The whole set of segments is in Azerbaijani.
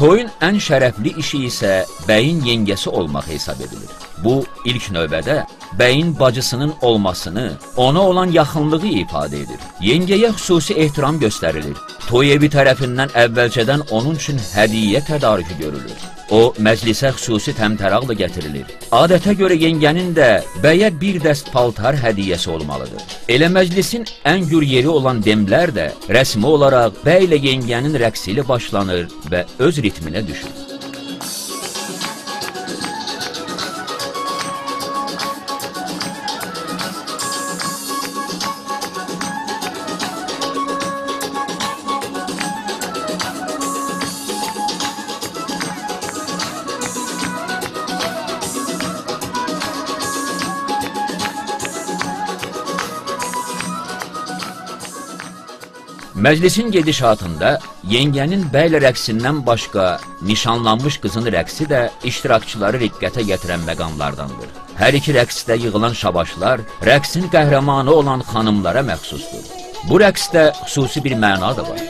Toyun ən şərəfli işi isə bəyin yengəsi olmaq hesab edilir. Bu, ilk növbədə bəyin bacısının olmasını, ona olan yaxınlığı ifadə edir. Yengəyə xüsusi ehtiram göstərilir. Toy evi tərəfindən əvvəlcədən onun üçün hədiyyə tədarükü görülür. O, məclisə xüsusi təmtəraqla gətirilir. Adətə görə yengənin də bəyə bir dəst paltar hədiyyəsi olmalıdır. Elə məclisin ən gür yeri olan demlər də rəsmi olaraq bəylə yengənin rəqsi ilə başlanır və öz ritminə düşür. Məclisin gedişatında yengənin bəylə rəqsindən başqa nişanlanmış qızın rəqsi də iştirakçıları riqqətə gətirən məqamlardandır. Hər iki rəqsdə yığılan şabaşlar rəqsin qəhrəmanı olan xanımlara məxsusdur. Bu rəqsdə xüsusi bir məna da var.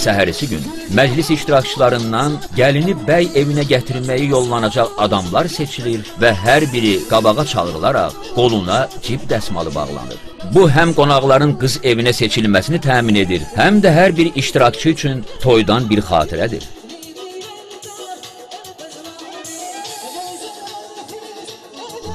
Səhərisi gün məclis iştirakçılarından gəlini bəy evinə gətirməyi yollanacaq adamlar seçilir və hər biri qabağa çağırılaraq qoluna cib dəsmalı bağlanır. Bu, həm qonaqların qız evinə seçilməsini təmin edir, həm də hər bir iştirakçı üçün toydan bir xatirədir.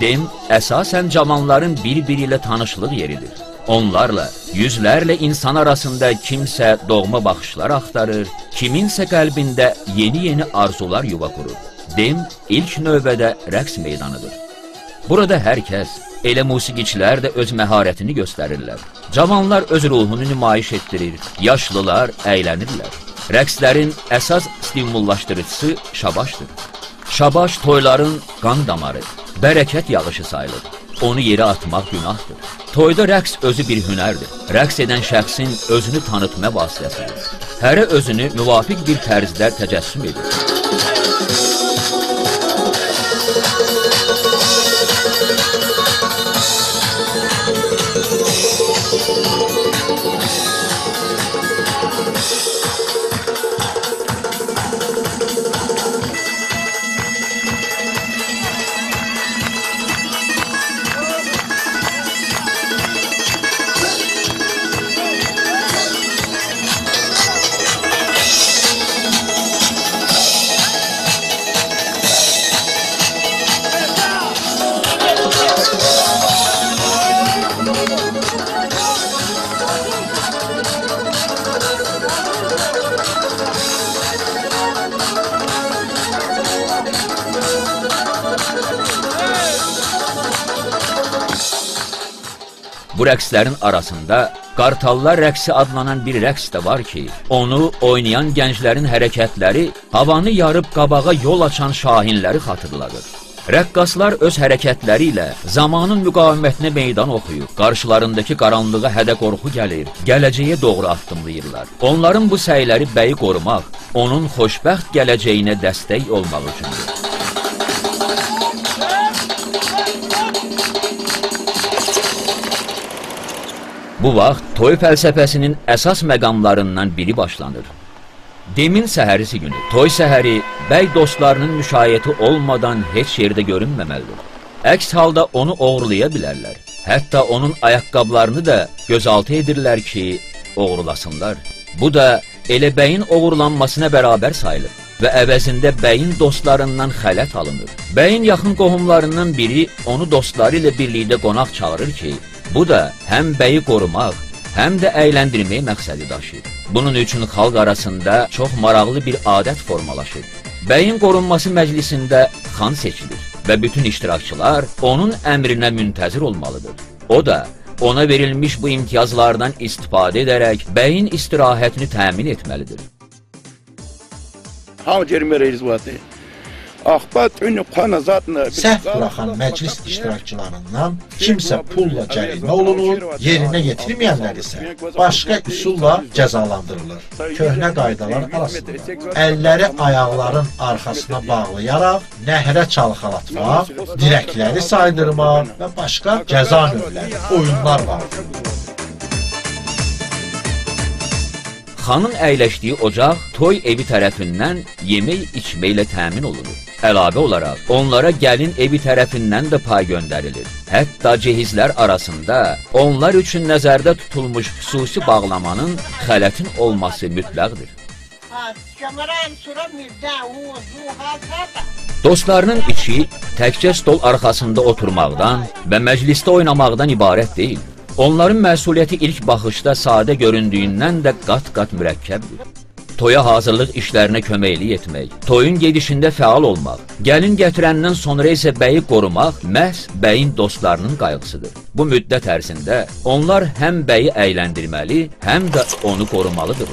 Dem, əsasən cavanların bir-biri ilə tanışlıq yeridir. Onlarla, yüzlərlə insan arasında kimsə doğma baxışlar axtarır, kiminsə qəlbində yeni-yeni arzular yuva qurur. Dem, ilk növbədə rəqs meydanıdır. Burada hər kəs, elə musiqiçilər də öz məharətini göstərirlər. Cavanlar öz ruhunu nümayiş etdirir, yaşlılar əylənirlər. Rəqslərin əsas stimullaşdırıcısı şabaşdır. Şabaş toyların qan damarı, bərəkət yağışı sayılır. Onu yerə atmaq günahdır. Toyda rəqs özü bir hünərdir. Rəqs edən şəxsin özünü tanıtma vasitəsidir. Hərə özünü müvafiq bir tərzdə təcəssüm edir. Bu rəqslərin arasında Qartallar rəqsi adlanan bir rəqs də var ki, onu oynayan gənclərin hərəkətləri havanı yarıb qabağa yol açan şahinləri xatırladır. Rəqqaslar öz hərəkətləri ilə zamanın müqavimətinə meydan oxuyur, qarşılarındakı qaranlığa hədə-qorxu gəlir, gələcəyə doğru addımlayırlar. Onların bu səyləri bəyi qorumaq, onun xoşbəxt gələcəyinə dəstək olmaq üçündür. Bu vaxt toy fəlsəfəsinin əsas məqamlarından biri başlanır. Demin səhərisi günü, toy səhəri bəy dostlarının müşayiəti olmadan heç yerdə görünməməlidir. Əks halda onu oğurlaya bilərlər. Hətta onun ayaqqablarını da gözaltı edirlər ki, oğurlasınlar. Bu da elə bəyin oğurlanmasına bərabər sayılır və əvəzində bəyin dostlarından xələt alınır. Bəyin yaxın qohumlarından biri onu dostları ilə birlikdə qonaq çağırır ki, bu da həm bəyi qorumaq, həm də əyləndirmək məqsədi daşıyır. Bunun üçün xalq arasında çox maraqlı bir adət formalaşır. Bəyin qorunması məclisində xan seçilir və bütün iştirakçılar onun əmrinə müntəzir olmalıdır. O da ona verilmiş bu imtiyazlardan istifadə edərək bəyin istirahətini təmin etməlidir. Hamı gelin veririz bu adı. Səhv buraxan məclis iştirakçılarından kimsə pulla cərimə olunur, yerinə yetirməyənlər isə başqa üsulla cəzalandırılır. Köhnə qaydalar arasında əlləri ayaqların arxasına bağlayaraq nəhrə çalxalatmaq, dirəkləri saydırmaq və başqa cəza növləri, oyunlar vardır. Xanın əyləşdiyi ocaq toy evi tərəfindən yemək-içməklə təmin olunur. Əlavə olaraq, onlara gəlin evi tərəfindən də pay göndərilir. Hətta cehizlər arasında onlar üçün nəzərdə tutulmuş xüsusi bağlamanın xələtin olması mütləqdir. Dostlarının içi təkcə stol arxasında oturmaqdan və məclisdə oynamaqdan ibarət deyil. Onların məsuliyyəti ilk baxışda sadə göründüyündən də qat-qat mürəkkəbdir. Toya hazırlıq işlərinə köməklik etmək, toyun gedişində fəal olmaq, gəlin gətirəndən sonra isə bəyi qorumaq məhz bəyin dostlarının qayğısıdır. Bu müddət ərzində onlar həm bəyi əyləndirməli, həm də onu qorumalıdır.